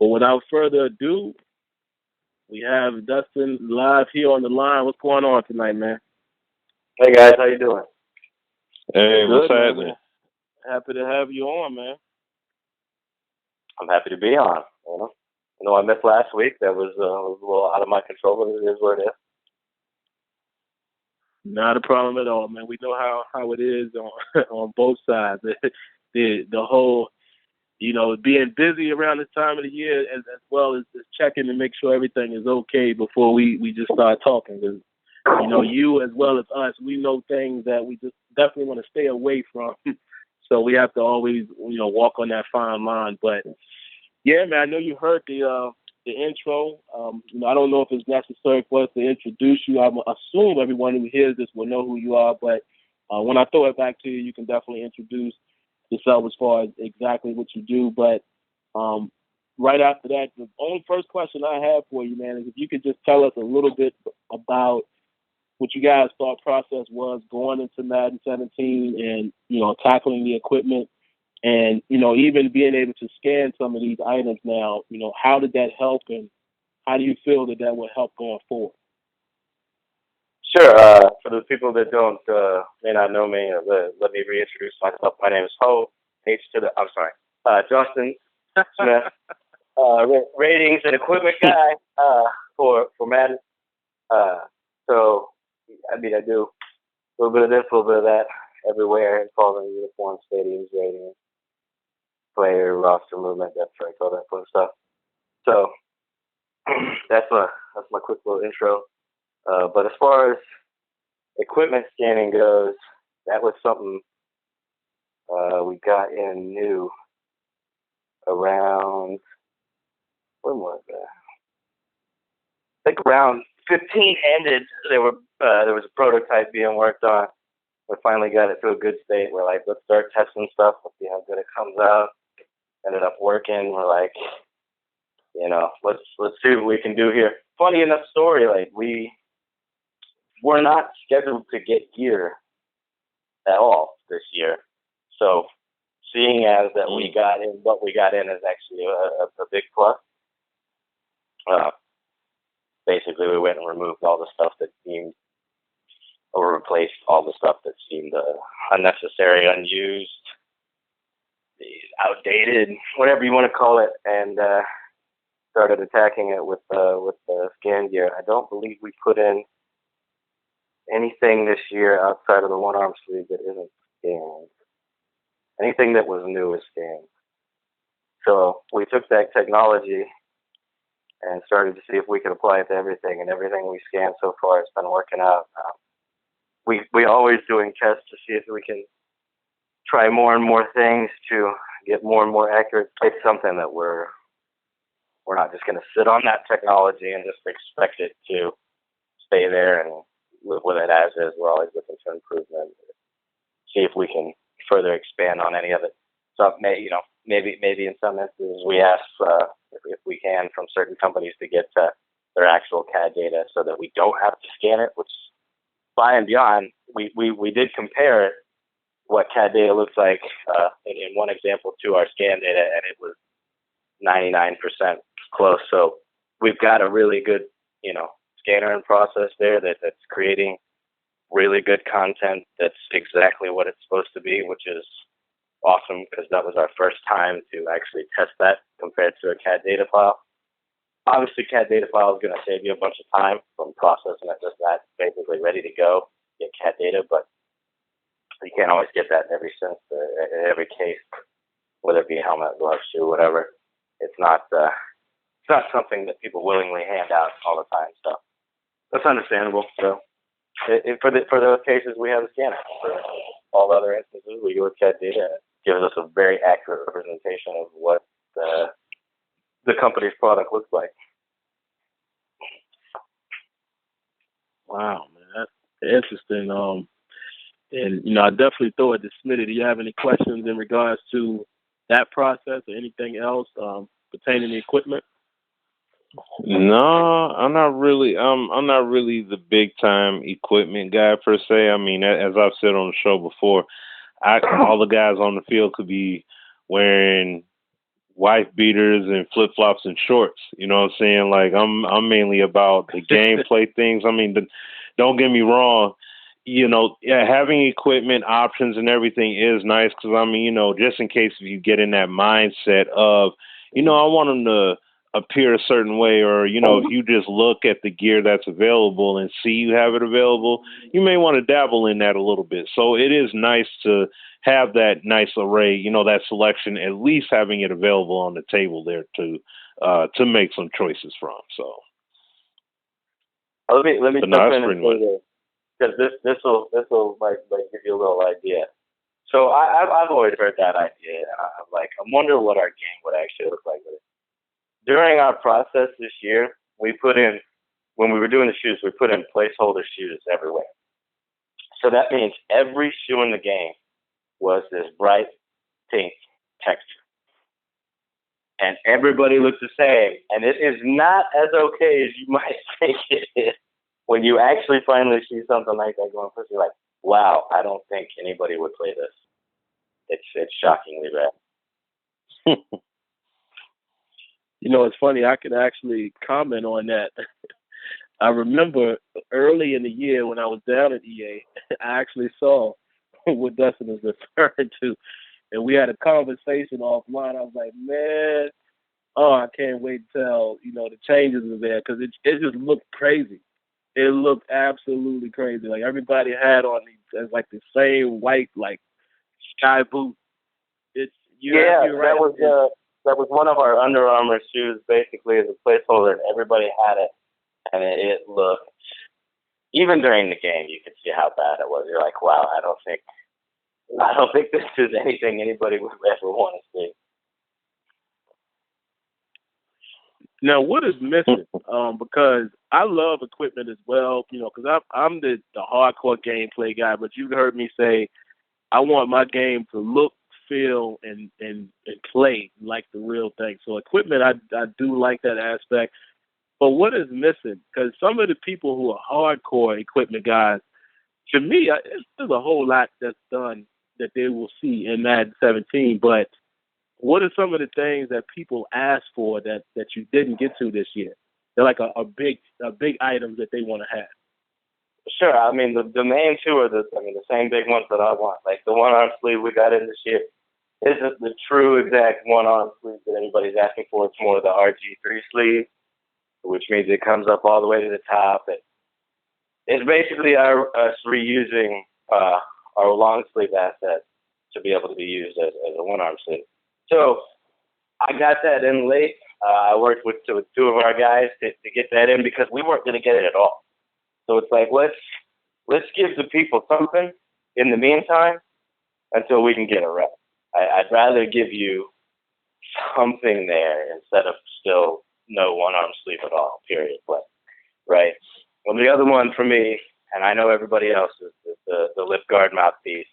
But without further ado, we have Dustin live here on the line. What's going on tonight, man? Hey guys, how you doing? Hey, Good, what's man. happening? Happy to have you on, man. I'm happy to be on. I missed last week. That was a little out of my control, but it is what it is. Not a problem at all, man. We know how it is on on both sides. The whole, being busy around this time of the year, as well as just checking to make sure everything is okay before we just start talking. Because you as well as us, we know things that we just definitely want to stay away from. So we have to always, walk on that fine line. But yeah, man, I know you heard the intro. I don't know if it's necessary for us to introduce you. I assume everyone who hears this will know who you are. But when I throw it back to you, you can definitely introduce yourself as far as exactly what you do. But right after that, the only first question I have for you, man, is if you could just tell us a little bit about what you guys' thought process was going into Madden 17 and, tackling the equipment and, even being able to scan some of these items now. How did that help, and how do you feel that will help going forward? Sure. For the people that may not know me, let me reintroduce myself. My name is Dustin Smith, ratings and equipment guy for Madden. I do a little bit of this, a little bit of that, everywhere, involving uniform, stadiums, ratings, player, roster movement, depth charts, all that fun stuff. So that's my quick little intro. But as far as equipment scanning goes, that was something we got in new around, when was that? I think around 15 ended. There was a prototype being worked on. We finally got it to a good state. We're like, let's start testing stuff. Let's see how good it comes out. Ended up working. We're like, let's see what we can do here. Funny enough story, like we're not scheduled to get gear at all this year. So seeing as that we got in what we got in is actually a big plus. Basically, we went and removed all the stuff that seemed, or replaced all the stuff that seemed unnecessary, unused, outdated, whatever you want to call it, and started attacking it with the scan gear. I don't believe we put in anything this year outside of the one arm sleeve that isn't scanned. Anything that was new is scanned. So we took that technology and started to see if we could apply it to everything, and everything we scanned so far has been working out. We always doing tests to see if we can try more and more things to get more and more accurate. It's something that we're not just going to sit on that technology and just expect it to stay there and live with it as is. We're always looking for improvement. See if we can further expand on any of it. So maybe in some instances we ask if we can from certain companies to get their actual CAD data so that we don't have to scan it. Which, by and beyond, we did compare it, what CAD data looks like in one example to our scan data, and it was 99% close. So we've got a really good scanner and process there that's creating really good content that's exactly what it's supposed to be, which is awesome because that was our first time to actually test that compared to a CAD data file. Obviously, CAD data file is going to save you a bunch of time from processing it, just that basically ready to go, get CAD data, but you can't always get that in every sense, in every case, whether it be a helmet, glove, shoe, whatever. It's not something that people willingly hand out all the time, so that's understandable. So for those cases, we have a scanner. For all other instances, we go with CAD data. It gives us a very accurate representation of what the company's product looks like. Wow, man, that's interesting. And I definitely throw it to Smitty. Do you have any questions in regards to that process or anything else pertaining to equipment? No, I'm not really. I'm not really the big time equipment guy per se. I mean, as I've said on the show before, all the guys on the field could be wearing wife beaters and flip flops and shorts. You know what I'm saying? Like I'm mainly about the gameplay things. I mean, don't get me wrong. You know, yeah, having equipment options and everything is nice because I mean, you know, just in case if you get in that mindset of, you know, I want them to appear a certain way, or you know, if you just look at the gear that's available and see you have it available, you may want to dabble in that a little bit. So it is nice to have that nice array, you know, that selection, at least having it available on the table there to make some choices from. So let me jump in and say nice. this, because this will like give you a little idea. So I've always heard that idea. I wonder what our game would actually look like with it. During our process this year, we put in, when we were doing the shoes, we put in placeholder shoes everywhere. So that means every shoe in the game was this bright pink texture. And everybody looks the same. And it is not as okay as you might think it is. When you actually finally see something like that going first, you're like, wow, I don't think anybody would play this. It's shockingly bad. You know, it's funny. I can actually comment on that. I remember early in the year when I was down at EA, I actually saw what Dustin is referring to, and we had a conversation offline. I was like, man, oh, I can't wait till, you know, the changes are there, because it just looked crazy. It looked absolutely crazy. Like everybody had on like the same white like sky boot. It's you're right. That was one of our Under Armour shoes, basically as a placeholder. Everybody had it, and it looked. Even during the game, you could see how bad it was. You're like, wow, I don't think this is anything anybody would ever want to see. Now, what is missing? Because I love equipment as well, you know, because I'm the hardcore gameplay guy, but you've heard me say I want my game to look, feel, and play like the real thing. So equipment, I do like that aspect. But what is missing? Because some of the people who are hardcore equipment guys, to me, there's a whole lot that's done that they will see in Madden 17, but what are some of the things that people ask for that you didn't get to this year? They're like a big items that they want to have. Sure. I mean, the main two are the same big ones that I want. Like the one arm sleeve we got in this year isn't the true exact one arm sleeve that everybody's asking for. It's more the RG3 sleeve, which means it comes up all the way to the top. It's basically us reusing our long sleeve asset to be able to be used as a one arm sleeve. So I got that in late. I worked with two of our guys to get that in because we weren't going to get it at all. So it's like, let's give the people something in the meantime until we can get a rep. I'd rather give you something there instead of still no one arm sleeve at all, period. But, right. Well, the other one for me, and I know everybody else, is the lip guard mouthpiece.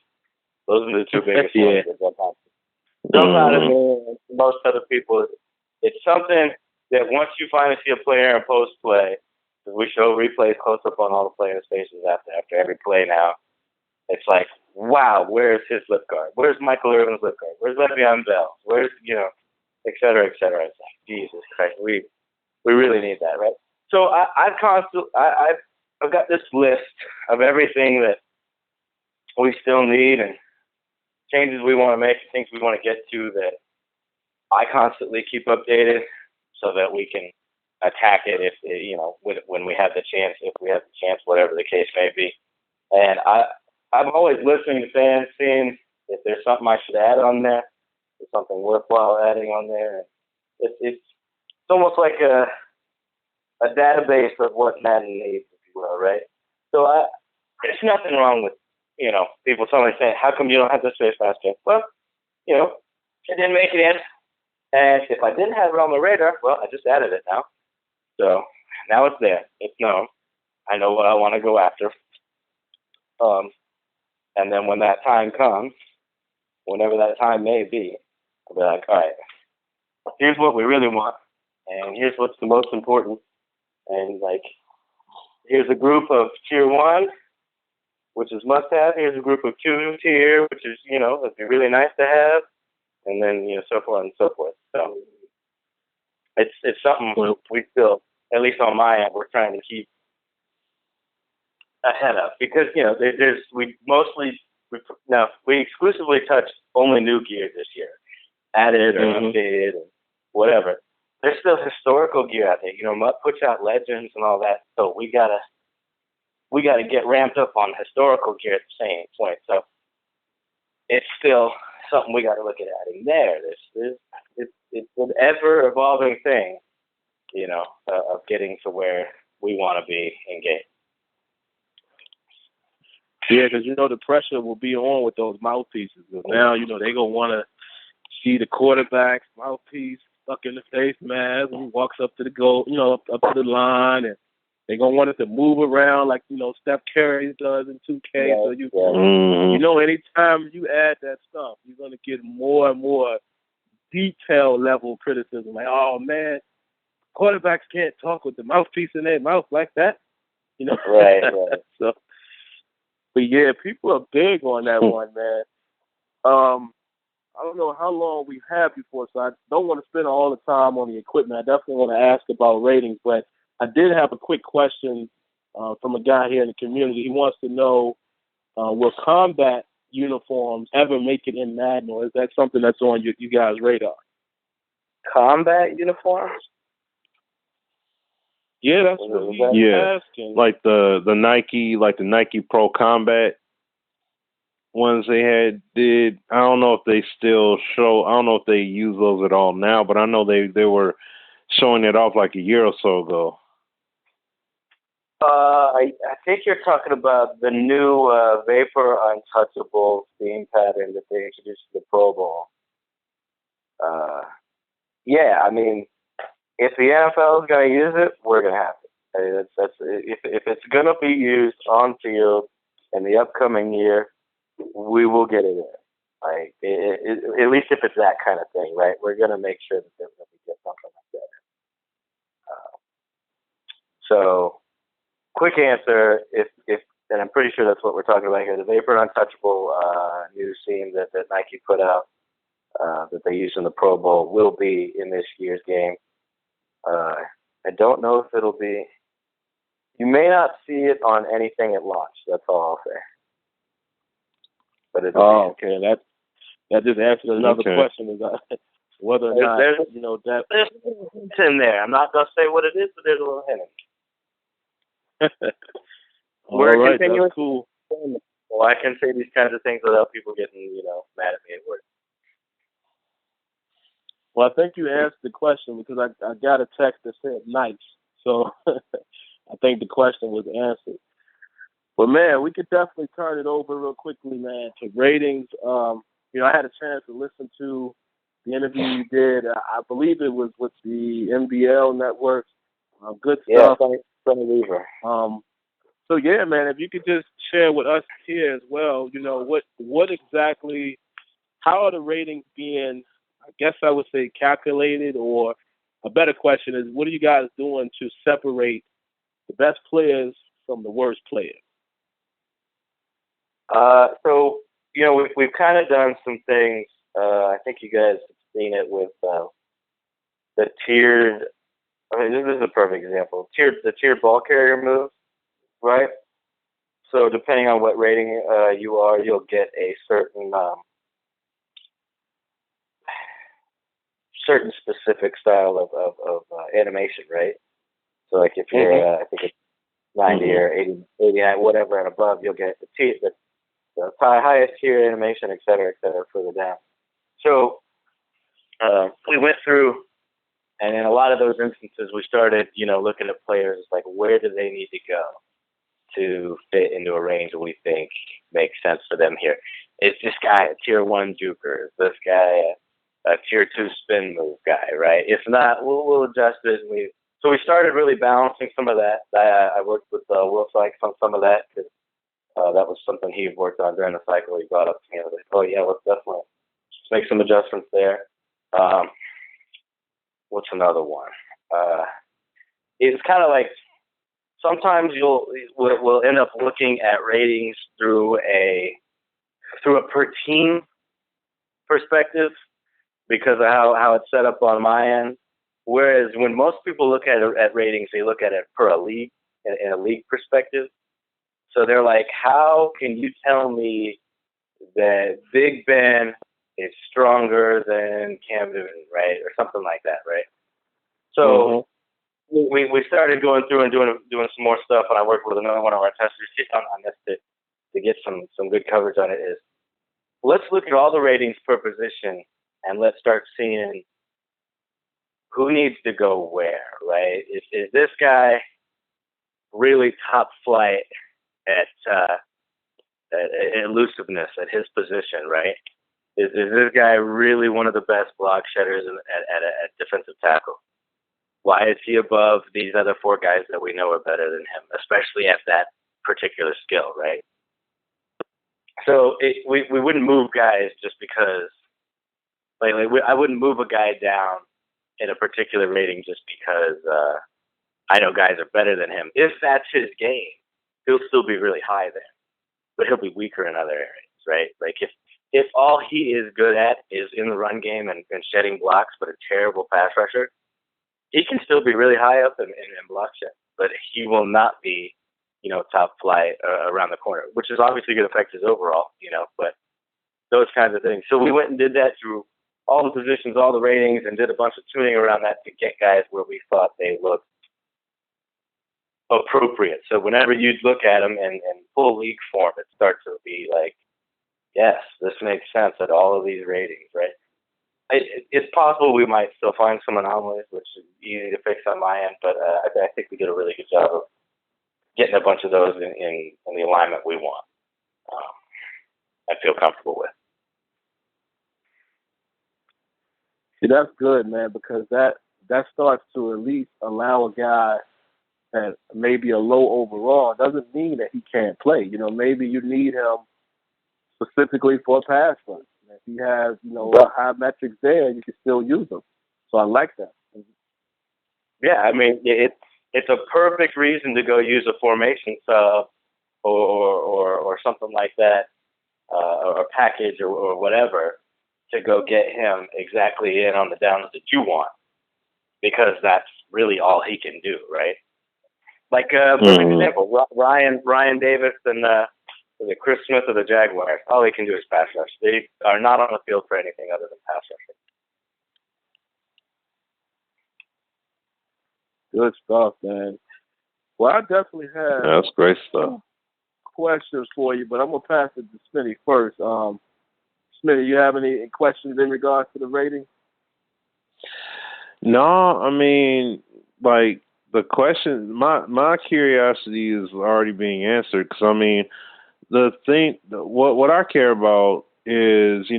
Those are the two biggest ones that jump out of me. Most other people, it's something that once you finally see a player in post play, because we show replays close up on all the players' faces after every play now, it's like, wow, where's his lip guard? Where's Michael Irvin's lip guard? Where's Le'Veon Bell? Where's, et cetera, et cetera. It's like, Jesus Christ, we really need that, right? So I've got this list of everything that we still need and changes we want to make, things we want to get to that I constantly keep updated so that we can attack it if when we have the chance, whatever the case may be. And I'm always listening to fans, seeing if there's something I should add on there, if there's something worthwhile adding on there. It's almost like a database of what Madden needs, if you will, right? So there's nothing wrong with, people suddenly saying, how come you don't have this face basket? Well, it didn't make it in. And if I didn't have it on the radar, well, I just added it now. So now it's there. It's known. I know what I want to go after. And then when that time comes, whenever that time may be, I'll be like, all right, here's what we really want. And here's what's the most important. And here's a group of tier 1, which is must have. Here's a group of 2 tier, which is, it'd be really nice to have. and then so forth and so forth. So it's something we still, at least on my end, we're trying to keep ahead of, because we exclusively touched only new gear this year, added or updated or whatever. There's still historical gear out there. Mutt puts out legends and all that, so we gotta get ramped up on historical gear at the same point. So it's still something we got to look at adding there. It's an ever evolving thing, of getting to where we want to be in game. Yeah, because the pressure will be on with those mouthpieces. Now they're gonna want to see the quarterback's mouthpiece stuck in the face mask when he walks up to the goal, up to the line, and they're gonna want it to move around like Steph Curry does in 2K. So anytime you add that stuff, you're gonna get more and more detail level criticism. Like, oh man, quarterbacks can't talk with the mouthpiece in their mouth like that. Right. So, but yeah, people are big on that one, man. I don't know how long we've had before, so I don't want to spend all the time on the equipment. I definitely want to ask about ratings, but I did have a quick question from a guy here in the community. He wants to know, will combat uniforms ever make it in Madden, or is that something that's on you guys' radar? Combat uniforms? Yeah, that's what he's asking. Like the Nike Pro Combat ones they did. I don't know if they still show. I don't know if they use those at all now, but I know they were showing it off like a year or so ago. I think you're talking about the new Vapor Untouchable theme pattern that they introduced to the Pro Bowl. Yeah, I mean, if the NFL is going to use it, we're going to have it. I mean, if it's going to be used on field in the upcoming year, we will get it in. Like, at least if it's that kind of thing, right? We're going to make sure that we get something like that. So, quick answer, if and I'm pretty sure that's what we're talking about here, the Vapor Untouchable new scene that Nike put out, that they used in the Pro Bowl, will be in this year's game. I don't know if it'll be. You may not see it on anything at launch. That's all I'll say. But okay. That just answered another question, is whether or not that there's hints in there. I'm not gonna say what it is, but there's a little hint. All right, that's cool. Well, I can say these kinds of things without people getting mad at me at work. Well, I think you answered the question, because I got a text that said nice. So I think the question was answered. But, man, we could definitely turn it over real quickly, man, to ratings. I had a chance to listen to the interview you did. I believe it was with the NBL network. Good stuff. Yeah, Sonny Weaver. So, yeah, man, if you could just share with us here as well, what exactly, how are the ratings being, I guess I would say, calculated, or a better question is, what are you guys doing to separate the best players from the worst players? So, we've kind of done some things. I think you guys have seen it with the tiered. I mean, this is a perfect example. The tiered ball carrier move, right? So, depending on what rating you are, you'll get a certain specific style of animation, right? So, like if you're, I think it's 90 or 80, whatever and above, you'll get the highest tier animation, et cetera, further down. So we went through, and in a lot of those instances, we started, looking at players like, where do they need to go to fit into a range that we think makes sense for them here? Is this guy a tier 1 juker? Is this guy a tier 2 spin move guy, right? If not, we'll adjust it. So we started really balancing some of that. I worked with Will Sykes on some of that, because that was something he worked on during the cycle. He brought up to me, like, oh yeah, let's definitely make some adjustments there. What's another one? It's kind of like, sometimes we'll end up looking at ratings through a per team perspective, because of how it's set up on my end. Whereas when most people look at ratings, they look at it per a league, in a league perspective. So they're like, how can you tell me that Big Ben is stronger than Cam Newton, right? Or something like that, right? So we started going through and doing some more stuff, and I worked with another one of our testers on this to get some good coverage on it. Is let's look at all the ratings per position, and let's start seeing who needs to go where, right? Is this guy really top flight at elusiveness at his position, right? Is this guy really one of the best block shedders at defensive tackle? Why is he above these other four guys that we know are better than him, especially at that particular skill, right? So we wouldn't move guys just because, I wouldn't move a guy down in a particular rating just because I know guys are better than him. If that's his game, he'll still be really high there, but he'll be weaker in other areas, right? Like if all he is good at is in the run game and shedding blocks, but a terrible pass rusher, he can still be really high up in block shed, but he will not be, top flight around the corner, which is obviously going to affect his overall, but those kinds of things. So we went and did that through all the positions, all the ratings, and did a bunch of tuning around that to get guys where we thought they looked appropriate. So whenever you'd look at them in full league form, it starts to be like, yes, this makes sense at all of these ratings, right? It's possible we might still find some anomalies, which is easy to fix on my end, but I think we did a really good job of getting a bunch of those in the alignment we want. I feel comfortable with. See, that's good, man, because that starts to at least allow a guy that maybe a low overall doesn't mean that he can't play. Maybe you need him specifically for a pass rush. If he has, high metrics there, you can still use him. So I like that. Yeah, I mean, it's a perfect reason to go use a formation sub or something like that, or package or whatever, to go get him exactly in on the downs that you want, because that's really all he can do, right? Like perfect example, Ryan Davis and Chris Smith of the Jaguars. All they can do is pass rush. They are not on the field for anything other than pass rushing. Good stuff, man. Well, I definitely have that's great stuff. Questions for you, but I'm gonna pass it to Smitty first. Smitty, you have any questions in regards to the rating? No, I mean, like the question, my curiosity is already being answered, because I mean, the thing, what I care about is,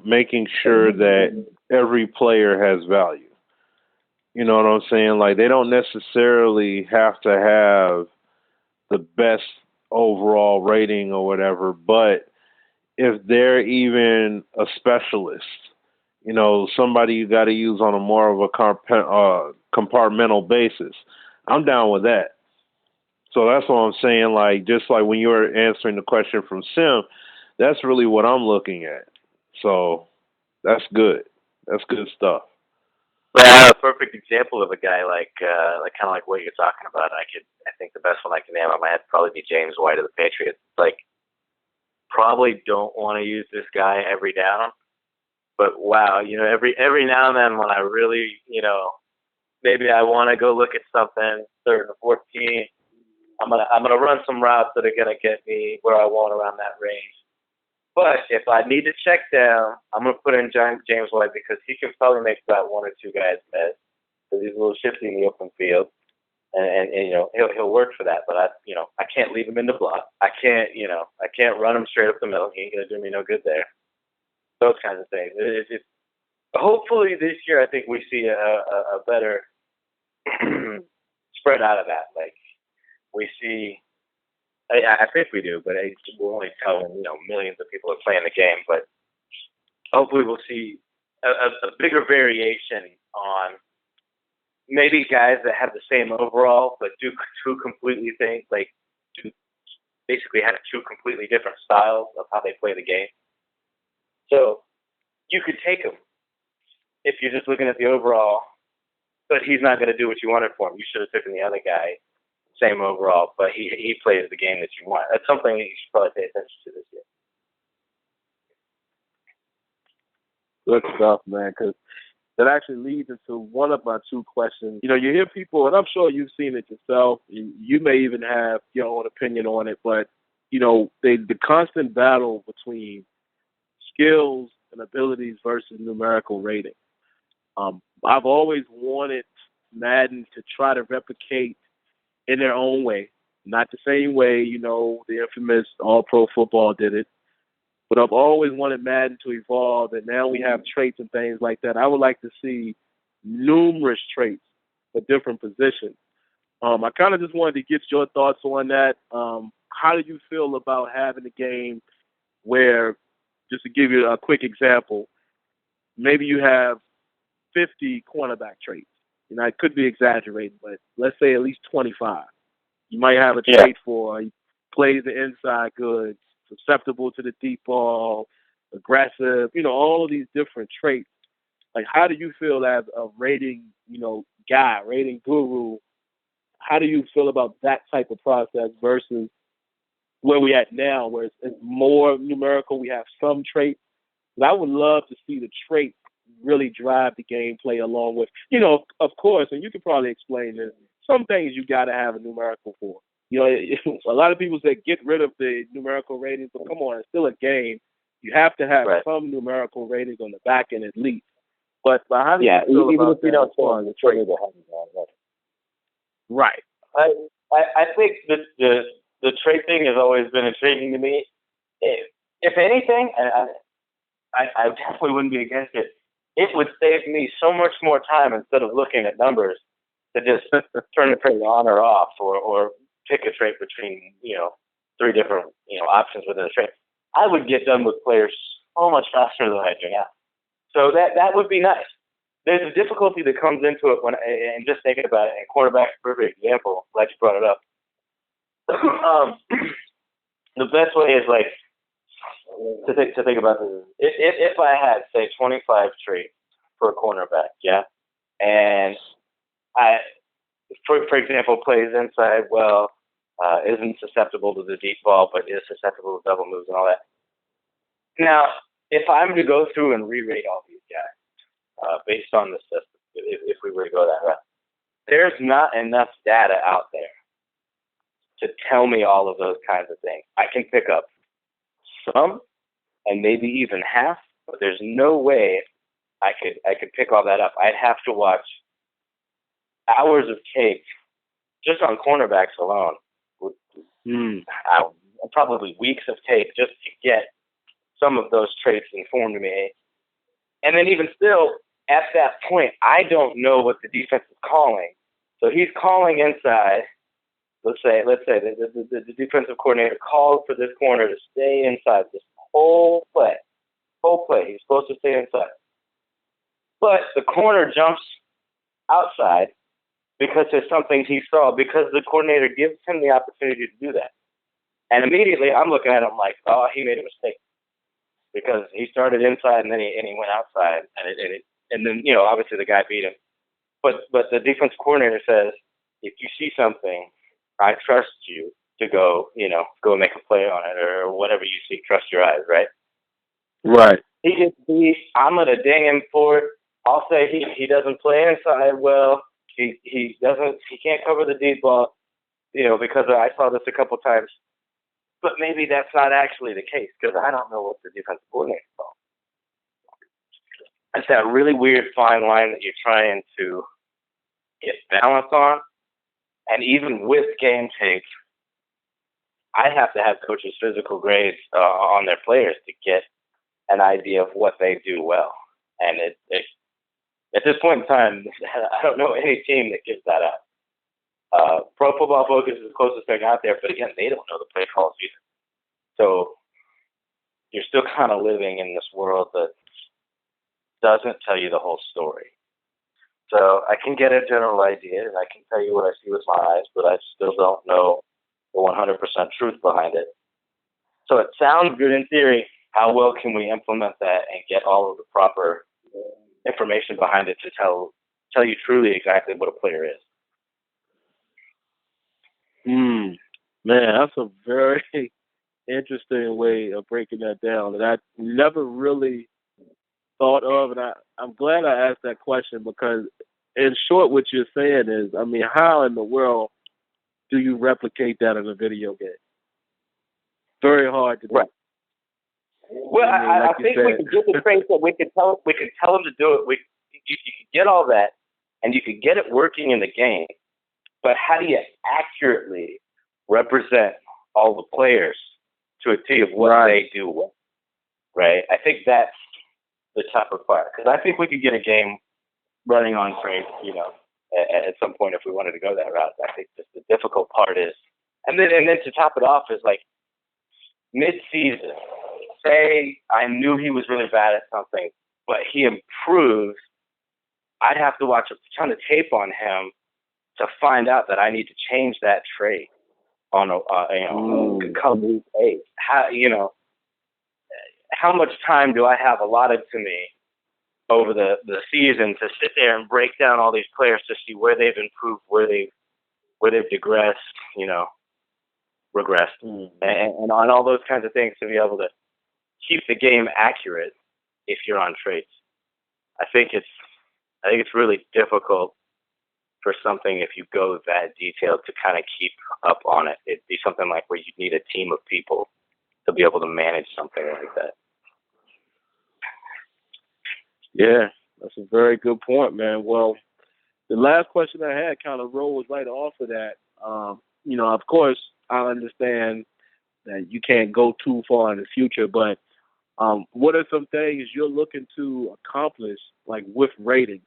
making sure that every player has value. You know what I'm saying? Like, they don't necessarily have to have the best overall rating or whatever, but if they're even a specialist, somebody you got to use on a more of a compartmental basis, I'm down with that. So that's what I'm saying. Like, just like when you were answering the question from Sim, that's really what I'm looking at. So that's good. That's good stuff. But I have a perfect example of a guy like kind of like what you're talking about. I think the best one I can name on my head would probably be James White of the Patriots. Like, probably don't want to use this guy every down, but wow, every now and then when I really, maybe I want to go look at something, 3rd or 14, I'm gonna run some routes that are gonna get me where I want around that range. But if I need to check down, I'm gonna put in James White, because he can probably make about one or two guys miss, because he's a little shifty in the open field, and he'll work for that. But I can't leave him in the block. I can't run him straight up the middle. He ain't gonna do me no good there. Those kinds of things. Hopefully this year, I think we see a better spread out of that. Like, we see, I think we do, but we'll only tell when millions of people are playing the game. But hopefully we'll see a bigger variation on maybe guys that have the same overall, but do two completely things, basically have two completely different styles of how they play the game. So you could take them if you're just looking at the overall, but he's not going to do what you wanted for him. You should have taken the other guy, same overall, but he plays the game that you want. That's something that you should probably pay attention to this year. Good stuff, man, because that actually leads into one of my two questions. You know, you hear people, and I'm sure you've seen it yourself. You may even have your own opinion on it, but, you know, the constant battle between skills and abilities versus numerical rating. I've always wanted Madden to try to replicate in their own way, not the same way, you know, the infamous All-Pro Football did it. But I've always wanted Madden to evolve, and now we have traits and things like that. I would like to see numerous traits for different positions. I kind of just wanted to get your thoughts on that. How do you feel about having a game where, just to give you a quick example, maybe you have 50 cornerback traits. You know, it could be exaggerated, but let's say at least 25. You might have a trait for he plays the inside good, susceptible to the deep ball, aggressive, you know, all of these different traits. Like, how do you feel as a rating, you know, guy, rating guru? How do you feel about that type of process versus where we at now, where it's more numerical? We have some traits. But I would love to see the traits really drive the gameplay along with, you know, of course, and you could probably explain this, some things you got to have a numerical for. You know, a lot of people say get rid of the numerical ratings, but come on, it's still a game. You have to have some numerical ratings on the back end at least. But how do you feel even about if you don't score the trade, right. I think that the trade thing has always been intriguing to me. If anything, I definitely wouldn't be against it. It would save me so much more time instead of looking at numbers to just turn the trade on or off, or pick a trait between, you know, 3 different, you know, options within a trait. I would get done with players so much faster than I do now. So that would be nice. There's a difficulty that comes into it and just thinking about it, and quarterback's a perfect example, glad you brought it up. The best way is, like, to think about this is, if I had, say, 25 traits for a cornerback, and for example, plays inside well, isn't susceptible to the deep ball, but is susceptible to double moves and all that. Now, if I'm to go through and re-rate all these guys based on the system, if we were to go that route, there's not enough data out there to tell me all of those kinds of things. I can pick up some, and maybe even half, but there's no way I could pick all that up. I'd have to watch hours of tape just on cornerbacks alone. Probably weeks of tape just to get some of those traits informed me. And then even still, at that point, I don't know what the defense is calling. So he's calling inside. Let's say the defensive coordinator called for this corner to stay inside this whole play. He's supposed to stay inside. But the corner jumps outside because there's something he saw, because the coordinator gives him the opportunity to do that. And immediately I'm looking at him like, oh, he made a mistake. Because he started inside and then he went outside. And then, you know, obviously the guy beat him. But the defensive coordinator says, if you see something, I trust you to go make a play on it, or whatever you see, trust your eyes, right? Right. He gets beat. I'm going to ding him for it. I'll say he doesn't play inside well. He can't cover the deep ball, you know, because I saw this a couple times. But maybe that's not actually the case, because I don't know what the defensive coordinator saw. It's that really weird fine line that you're trying to get balance on. And even with game tape, I have to have coaches' physical grades on their players to get an idea of what they do well. And at this point in time, I don't know any team that gives that up. Pro Football Focus is the closest thing out there, but again, they don't know the play calls either. So you're still kind of living in this world that doesn't tell you the whole story. So I can get a general idea, and I can tell you what I see with my eyes, but I still don't know the 100% truth behind it. So it sounds good in theory. How well can we implement that and get all of the proper information behind it to tell you truly exactly what a player is. Man, that's a very interesting way of breaking that down that I never really thought of, and I'm glad I asked that question because, in short, what you're saying is, I mean, how in the world do you replicate that in a video game? Very hard to do. Right. Well, I think we could get the traits that we could tell them to do it. You could get all that, and you could get it working in the game. But how do you accurately represent all the players to a T of what they do well? Right. I think that's the tougher part, because I think we could get a game running on traits, at some point if we wanted to go that route. I think just the difficult part is, and then to top it off is like mid-season. Say I knew he was really bad at something, but he improves. I'd have to watch a ton of tape on him to find out that I need to change that trait on come week 8. How much time do I have allotted to me over the season to sit there and break down all these players to see where they've improved, where they've digressed, regressed, and on all those kinds of things to be able to keep the game accurate if you're on traits. I think it's really difficult for something if you go that detailed to kind of keep up on it. It'd be something like where you need a team of people to be able to manage something like that. Yeah, that's a very good point, man. Well, the last question I had kind of rolls right off of that. Of course, I understand that you can't go too far in the future, but what are some things you're looking to accomplish, like with ratings,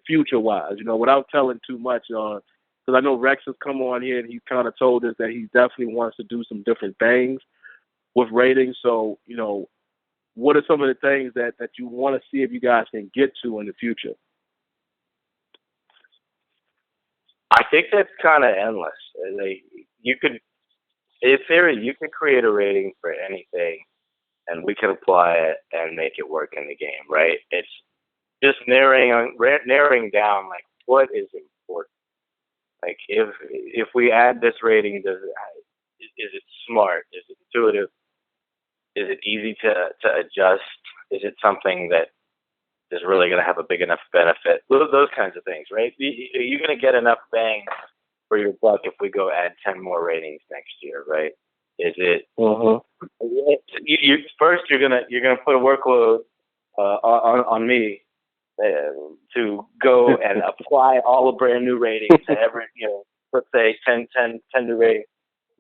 future-wise? Without telling too much, because I know Rex has come on here and he's kind of told us that he definitely wants to do some different things with ratings. So, what are some of the things that you want to see if you guys can get to in the future? I think that's kind of endless. In theory, you could create a rating for anything, and we can apply it and make it work in the game, right? It's just narrowing down like what is important. Like if we add this rating, is it smart? Is it intuitive? Is it easy to adjust? Is it something that is really going to have a big enough benefit? Those kinds of things, right? You're going to get enough bang for your buck if we go add 10 more ratings next year, right? Is it? First, you're gonna put a workload on me to go and apply all the brand new ratings to every, let's say 10 new ratings.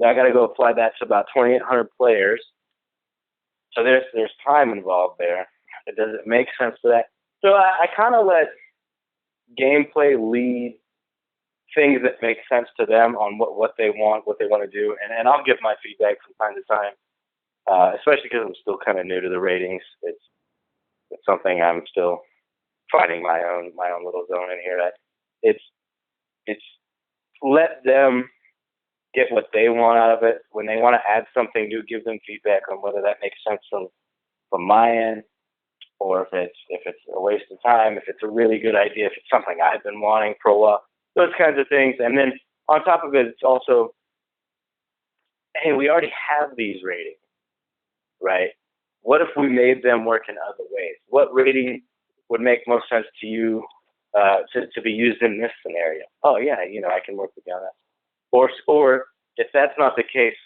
Now I got to go apply that to about 2,800 players. So there's time involved there. Does it make sense for that? So I kind of let gameplay lead things that make sense to them on what they want to do, and I'll give my feedback from time to time, especially because I'm still kind of new to the ratings. It's something I'm still finding my own little zone in here. It's let them get what they want out of it. When they want to add something new, give them feedback on whether that makes sense from my end, or if it's a waste of time, if it's a really good idea, if it's something I've been wanting for a while, those kinds of things. And then on top of it, it's also, hey, we already have these ratings, right? What if we made them work in other ways? What rating would make most sense to you to be used in this scenario? Oh yeah, I can work with you on that. Or if that's not the case,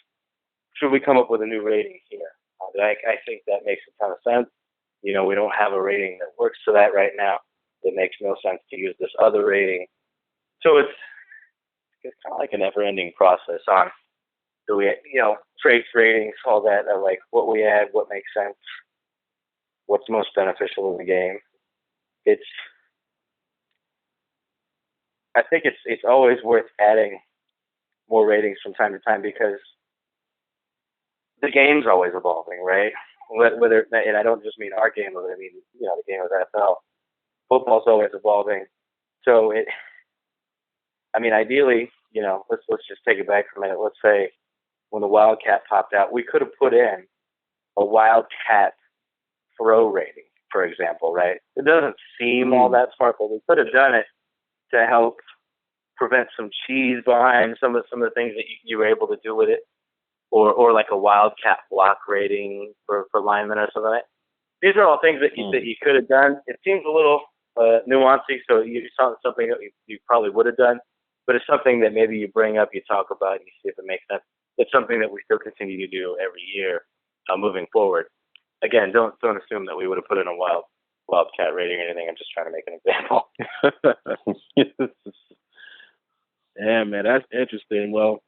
should we come up with a new rating here? I think that makes a ton of sense. We don't have a rating that works for that right now. It makes no sense to use this other rating. So it's kind of like a never-ending process on do we, traits, ratings, all that, like what we add, what makes sense, what's most beneficial in the game. I think it's always worth adding more ratings from time to time because the game's always evolving, right? Whether, and I don't just mean our game, but I mean, the game of NFL. Football's always evolving. So ideally, let's just take it back for a minute. Let's say when the Wildcat popped out, we could have put in a Wildcat throw rating, for example, right? It doesn't seem all that smart, but we could have done it to help prevent some cheese behind some of the things that you were able to do with it, or like a wildcat block rating for linemen or something like that. These are all things that you could have done. It seems a little nuancey, so you saw something that you probably would have done, but it's something that maybe you bring up, you talk about, and you see if it makes sense. It's something that we still continue to do every year moving forward. Again, don't assume that we would have put in a wildcat rating or anything. I'm just trying to make an example. Yeah, man, that's interesting. Well,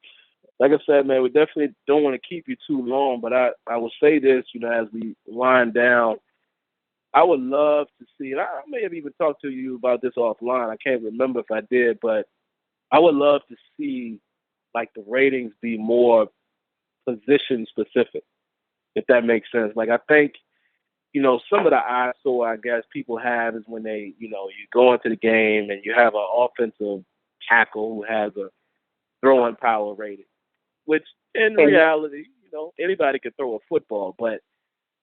like I said, man, we definitely don't want to keep you too long, but I will say this, as we wind down, I would love to see, and I may have even talked to you about this offline. I can't remember if I did, but I would love to see, like, the ratings be more position specific, if that makes sense. Like, I think, some of the eyesore, I guess, people have is when they, you go into the game and you have an offensive tackle who has a throwing power rating, which in reality, anybody can throw a football, but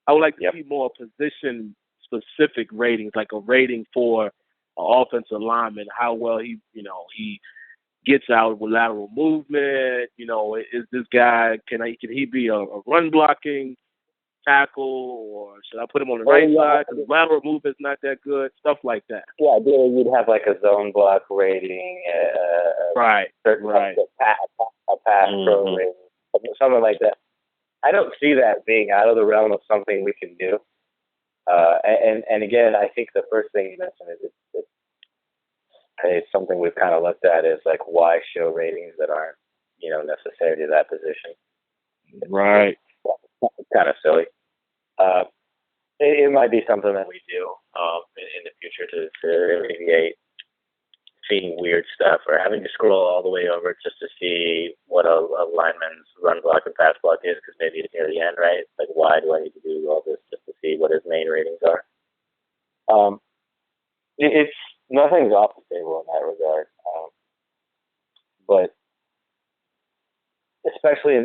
I would like to see more position specific ratings, like a rating for an offensive lineman, how well he gets out with lateral movement. Is this guy, can he be a run blocking tackle, or should I put him on the right side because lateral movement's not that good? Stuff like that. Yeah, ideally you'd have like a zone block rating, right. A pass pro rating, something like that. I don't see that being out of the realm of something we can do. And again, I think the first thing you mentioned is it's something we've kind of looked at is like why show ratings that aren't necessarily that position. Right. It's kind of silly. It might be something that we do in the future to alleviate seeing weird stuff or having to scroll all the way over just to see what a lineman's run block and pass block is because maybe it's near the end, right? Like, why do I need to do all this just to see what his main ratings are? It's nothing's off the table in that regard, but especially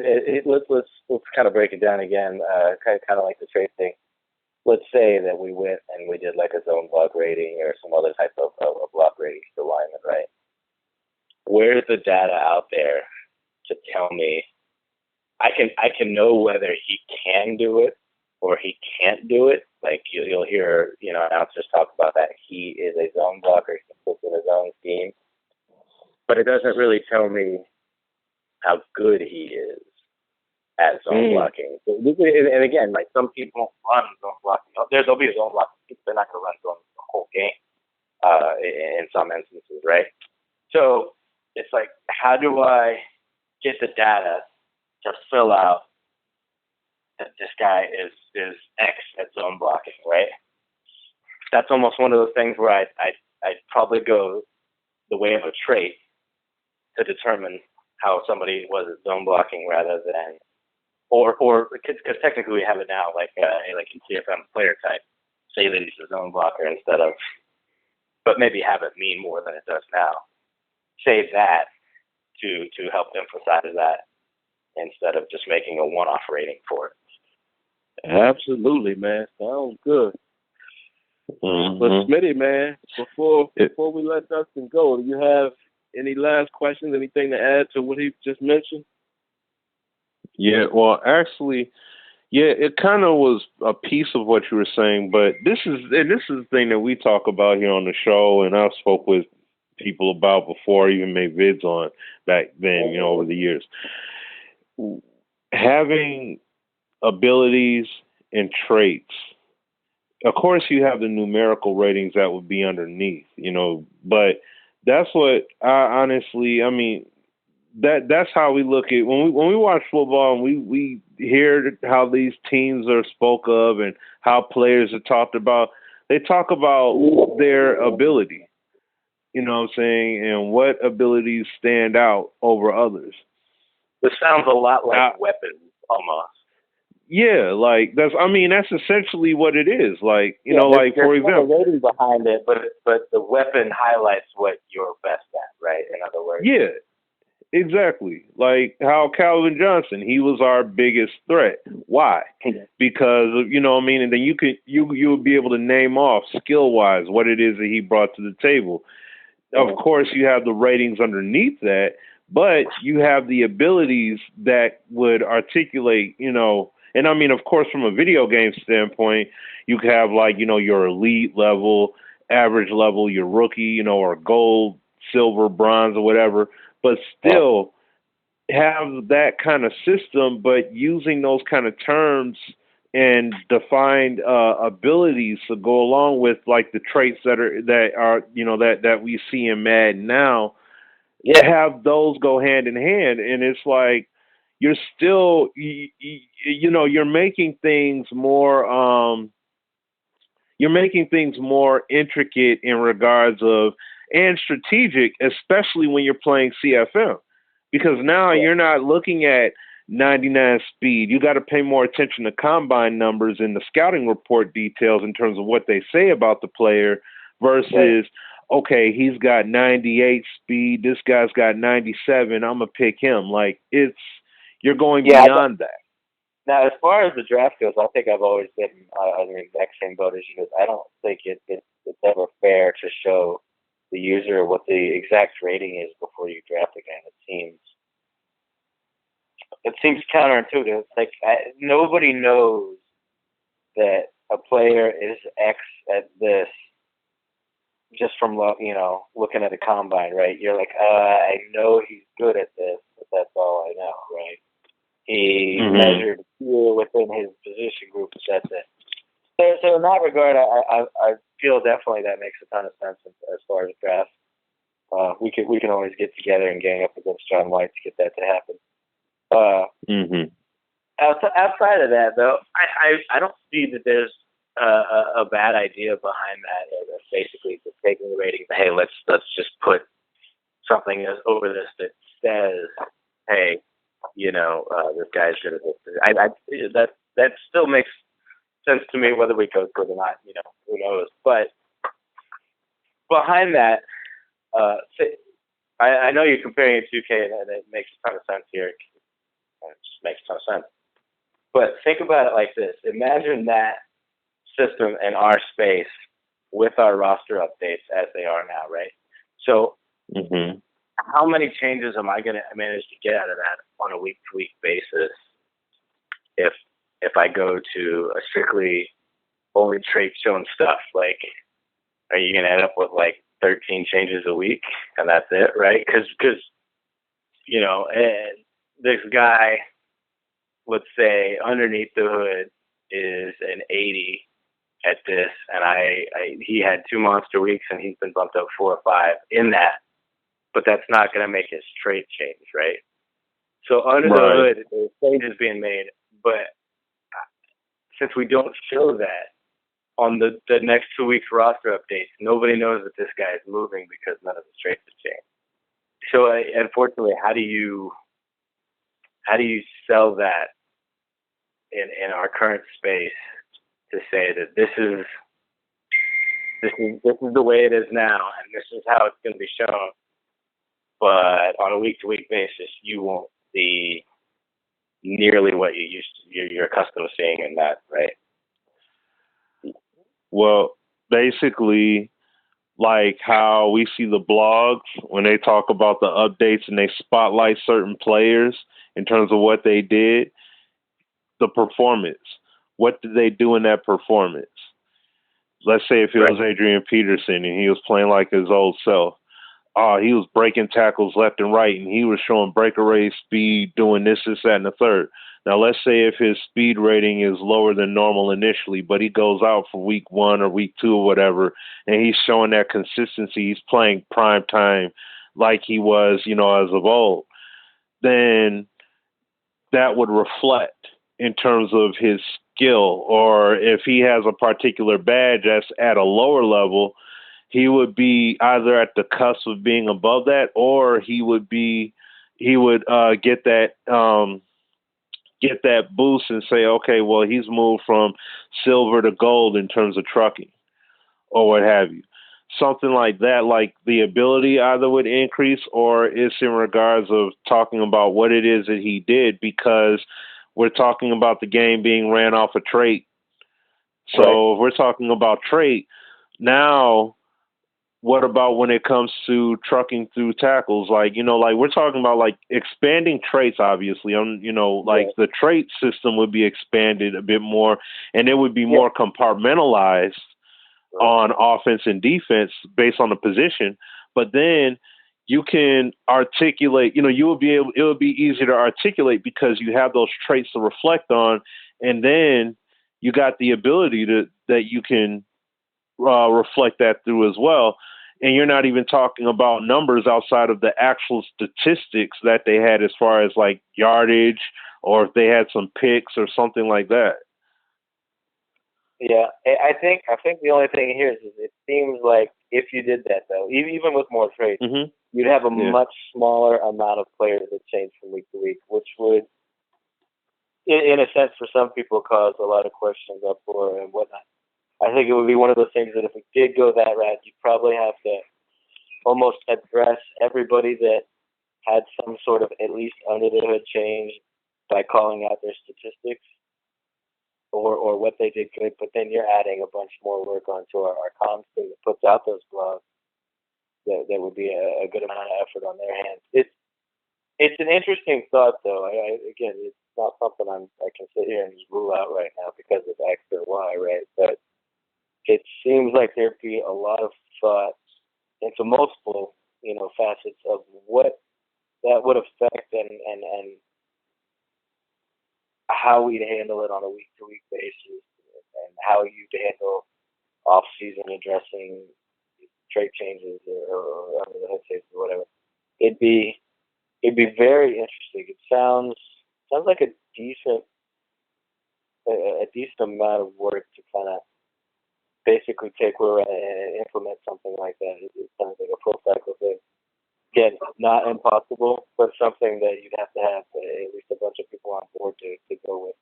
let's kind of break it down again, kind of like the trade thing. Let's say that we went and we did like a zone block rating or some other type of block rating for linemen, right? Where's the data out there to tell me I can know whether he can do it or he can't do it? Like you'll hear announcers talk about that he is a zone blocker, he puts in his own scheme, but it doesn't really tell me how good he is at zone blocking. And again, like some people run zone blocking. There'll be a zone blocking. They're not going to run zone the whole game in some instances, right? So it's like, how do I get the data to fill out that this guy is X at zone blocking, right? That's almost one of those things where I'd probably go the way of a trait to determine how somebody was at zone blocking rather than or because technically we have it now like in CFM player type, say that he's a zone blocker instead of, but maybe have it mean more than it does now. Save that to help emphasize that instead of just making a one-off rating for it. Absolutely, man. Sounds good. Mm-hmm. But Smitty, man, before we let Dustin go, do you have any last questions? Anything to add to what he just mentioned? Yeah, well, actually, it kind of was a piece of what you were saying, but this is the thing that we talk about here on the show, and I've spoke with people about before I even made vids on back then, over the years. Having abilities and traits. Of course, you have the numerical ratings that would be underneath, but that's what that's how we look at when we watch football and we hear how these teams are spoke of and how players are talked about. They talk about their ability, what I'm saying, and what abilities stand out over others. This sounds a lot like weapons almost. Yeah, like that's essentially what it is. Like, like for example, there's rating behind it, but the weapon highlights what you're best at, right? In other words. Yeah. Exactly. Like how Calvin Johnson, he was our biggest threat. Why? Because you know what I mean, and then you would be able to name off skill wise what it is that he brought to the table. Of course you have the ratings underneath that, but you have the abilities that would articulate, you know, and I mean of course from a video game standpoint, you could have like, you know, your elite level, average level, your rookie, you know, or gold, silver, bronze or whatever, but still have that kind of system, but using those kind of terms and defined abilities to go along with like the traits that are you know that we see in Madden now. Have those go hand in hand, and it's like you're still you know you're making things more intricate in regards of and strategic, especially when you're playing CFM, because now you're not looking at 99 speed. You got to pay more attention to combine numbers and the scouting report details in terms of what they say about the player versus, okay, he's got 98 speed. This guy's got 97. I'm going to pick him. Like you're going beyond that. Now, as far as the draft goes, I think I've always been on the exact same boat as you. I don't think it's ever fair to show the user what the exact rating is before you draft a guy. It seems counterintuitive. It's like nobody knows that a player is X at this just from looking at a combine, right? You're like, I know he's good at this, but that's all I know, right? He measured here within his position group, and that's it. So in that regard, I feel definitely that makes a ton of sense as far as draft. We can always get together and gang up against John White to get that to happen. Outside of that, though, I don't see that there's a bad idea behind that. That's basically just taking the rating. Hey, let's just put something over this that says, hey, this guy's good at this. That still makes sense to me, whether we go through it or not. Who knows? But behind that, I know you're comparing it to 2K, and it makes a ton of sense here. It just makes a ton of sense. But think about it like this: imagine that system in our space with our roster updates as they are now, right? So, how many changes am I going to manage to get out of that on a week-to-week basis if I go to a strictly only trait shown stuff? Like, are you going to end up with like 13 changes a week and that's it, right? Because this guy, let's say underneath the hood is an 80 at this, and he had 2 monster weeks and he's been bumped up 4 or 5 in that. But that's not going to make his trait change, right? So under the hood, there's changes being made. But since we don't show that on the next 2 weeks roster updates, nobody knows that this guy is moving because none of the traits have changed. So unfortunately, how do you sell that in our current space to say that this is the way it is now, and this is how it's going to be shown? But on a week-to-week basis, you won't see nearly what you're accustomed to seeing in that, right? Well, basically, like how we see the blogs when they talk about the updates and they spotlight certain players in terms of what they did, the performance. What did they do in that performance? Let's say if it was Adrian Peterson and he was playing like his old self. He was breaking tackles left and right, and he was showing breakaway speed, doing this, that, and the third. Now, let's say if his speed rating is lower than normal initially, but he goes out for week 1 or week 2 or whatever, and he's showing that consistency, he's playing prime time like he was, as of old, then that would reflect in terms of his skill. Or if he has a particular badge that's at a lower level, he would be either at the cusp of being above that, or he would get that boost and say, okay, well, he's moved from silver to gold in terms of trucking or what have you. something like that, like the ability either would increase, or it's in regards of talking about what it is that he did, because we're talking about the game being ran off a trait. So Right. if we're talking about trait, now what about when it comes to trucking through tackles? Like, like we're talking about like expanding traits, obviously. Like the trait system would be expanded a bit more, and it would be more compartmentalized on offense and defense based on the position. But then you can articulate, it would be easier to articulate because you have those traits to reflect on, and then you got the ability that you can reflect that through as well. And you're not even talking about numbers outside of the actual statistics that they had as far as like yardage, or if they had some picks or something like that. Yeah, I think the only thing here is it seems like if you did that though, even with more trades, you'd have a much smaller amount of players that change from week to week, which would, in a sense, for some people, cause a lot of questions, uproar, and whatnot. I think it would be one of those things that if it did go that route, you'd probably have to almost address everybody that had some sort of at least under the hood change by calling out their statistics. Or what they did good, but then you're adding a bunch more work onto our comms team that puts out those blogs. That would be a good amount of effort on their hands. It's an interesting thought, though. Again, it's not something I can sit here and just rule out right now because of X or Y, right? But it seems like there'd be a lot of thought into multiple, facets of what that would affect and how we'd handle it on a week-to-week basis, and how you'd handle off-season addressing trait changes or under the hood changes or whatever. It'd be very interesting. It sounds like a decent amount of work to kind of basically take where and implement something like that. It sounds like a full cycle thing. Again, not impossible, but something that you'd have to have at least a bunch of people on board to go with.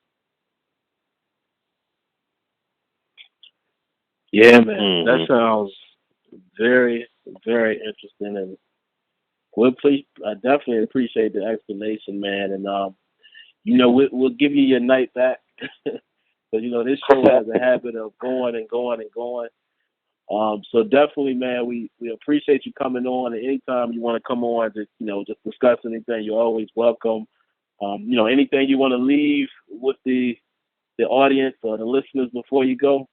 Yeah, man, that sounds very, very interesting, and I definitely appreciate the explanation, man. And we'll give you your night back, because this show has a habit of going and going and going. So definitely, man, we appreciate you coming on. And anytime you want to come on to, just discuss anything, you're always welcome. Anything you want to leave with the audience or the listeners before you go?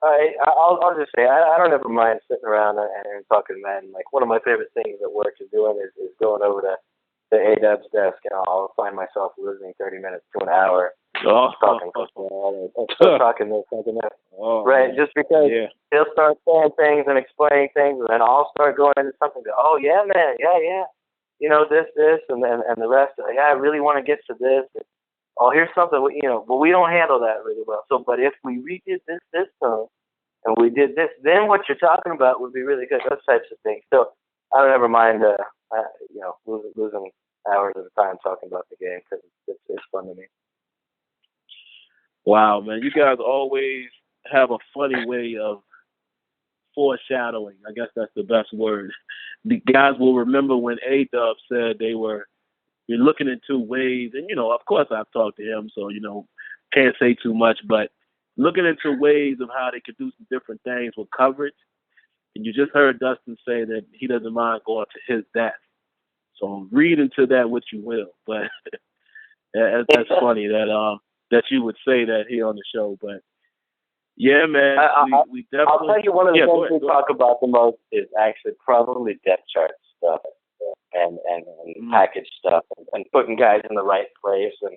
I'll just say I don't ever mind sitting around and talking Madden. Like, one of my favorite things at work is doing is going over to A-Dub's desk, and I'll find myself losing 30 minutes to an hour talking football and talking this, talking that. Right, just because he'll start saying things and explaining things, and then I'll start going into something. Oh yeah, man, yeah. This, and the rest. Yeah, I really want to get to this. Oh, here's something. But we don't handle that really well. So, but if we redid this time, and we did this, then what you're talking about would be really good. Those types of things. So I don't ever mind, losing hours at a time talking about the game, because it's fun to me. Wow, man, you guys always have a funny way of foreshadowing. I guess that's the best word. The guys will remember when A-Dub said you're looking into ways, and of course I've talked to him, so can't say too much, but looking into ways of how they could do some different things with coverage. And you just heard Dustin say that he doesn't mind going to his desk. So read into that what you will, but that's funny that you would say that here on the show. But yeah, man, we definitely. I'll tell you, one of the things we talk about the most is actually probably depth chart stuff and package stuff and putting guys in the right place and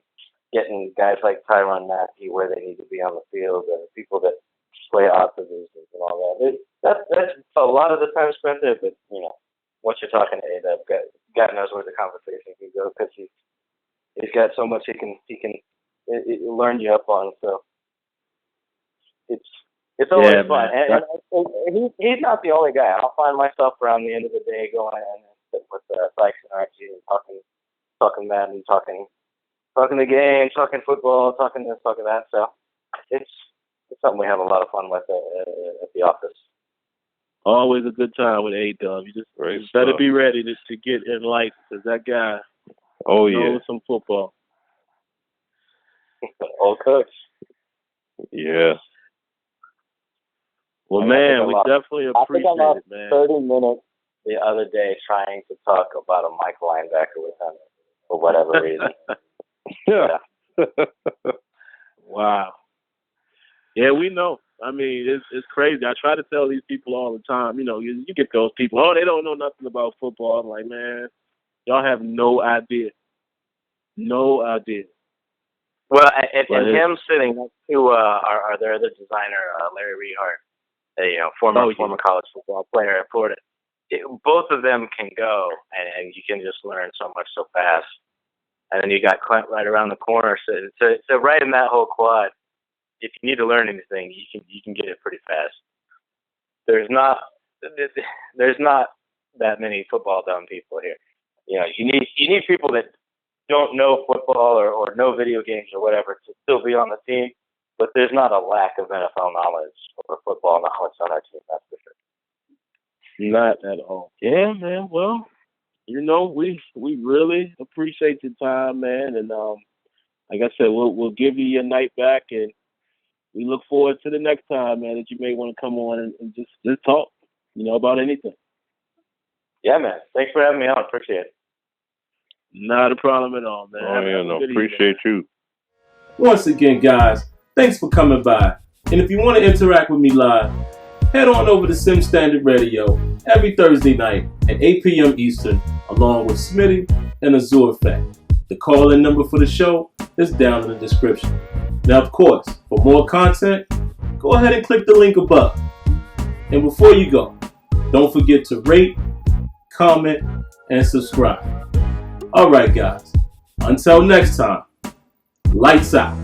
getting guys like Tyrann Mathieu where they need to be on the field, and people that play odd positions and all that. That's a lot of the time spent there, but once you're talking to A-Dub, God knows where the conversation can go, because he's got so much he can learn you up on. So it's always fun, and he's not the only guy. I'll find myself around the end of the day going and sit with Sykes and Archie and talking Madden, talking the game, talking football, talking this, talking that. So it's something we have a lot of fun with at the office. Always a good time with A-Dub. You just better be ready to get enlightened, because that guy knows some football. Old coach. Yeah. Well, man, we definitely appreciate it, man. 30 minutes the other day trying to talk about a Mike linebacker with him for whatever reason. Yeah. Wow. Yeah, we know. I mean, it's crazy. I try to tell these people all the time. You know, you get those people. Oh, they don't know nothing about football. I'm like, man, y'all have no idea. No idea. Well, and him sitting next to their other designer, Larry Rehart, former college football player at Florida. Both of them can go, and you can just learn so much so fast. And then you got Clint right around the corner. So right in that whole quad, if you need to learn anything, you can get it pretty fast. There's not that many football dumb people here. You know, you need people that don't know football or know video games or whatever to still be on the team. But there's not a lack of NFL knowledge or football knowledge on our team. That's for sure. Not at all. Yeah, man. Well, you know, we really appreciate your time, man. And like I said, we'll give you your night back, and we look forward to the next time, man, that you may want to come on and just talk, about anything. Yeah, man. Thanks for having me on. Appreciate it. Not a problem at all, man. Oh, yeah, no, appreciate you. Once again, guys, thanks for coming by. And if you want to interact with me live, head on over to Sim Standard Radio every Thursday night at 8 p.m. Eastern, along with Smitty and Azure Effect. The call-in number for the show is down in the description. Now, of course, for more content, go ahead and click the link above. And before you go, don't forget to rate, comment, and subscribe. All right, guys. Until next time, lights out.